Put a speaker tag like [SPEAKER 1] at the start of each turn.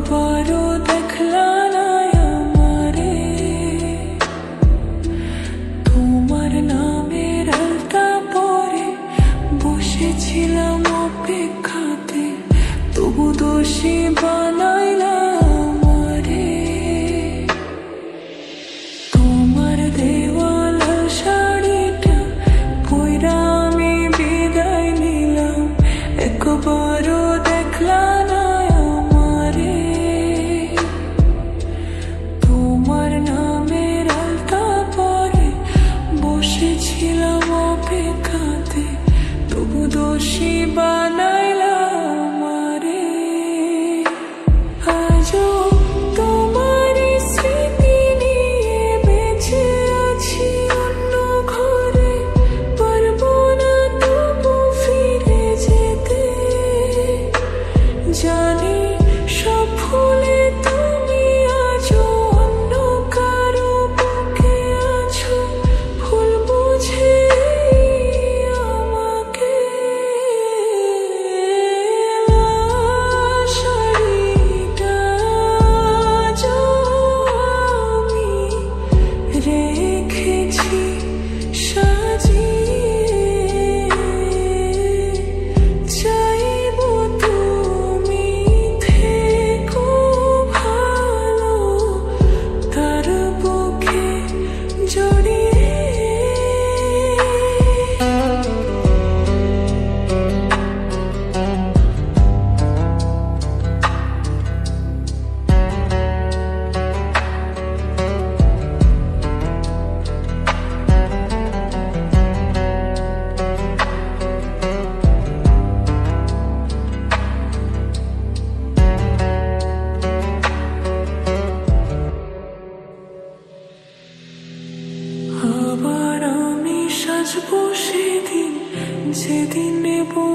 [SPEAKER 1] একবারও দেখলা না আমারে, তোমার নামের আলতা পরে বসেছিলাম অপেক্ষাতে, তবু দোষী বানাইলা আমারে। তোমার দেওয়া লাল শাড়িটা পইরা আমি বিদায় নিলাম, একবারও দেখলা না আমারে। তোমার নামের আলতা পরে বসেছিলাম অপেক্ষাতে, তবু দোষী বানাইলা আমারে। আজও তোমারই স্মৃতি নিয়ে বেঁচে আছি অন্য ঘরে, পারবো না তবু ফিরে যেতে। জানি সব ভুলে তুমি আজও অন্য কারো বুকে আছো, ভুল বুঝে আমাকে। শাড়িটা আজও আমি রেখেছি সাজিয়ে, চাইবো তুমি থেকো ভালো তার বুকে জড়িয়ে। আবার আমি সাজবো সেদিন, যেদিন নেবো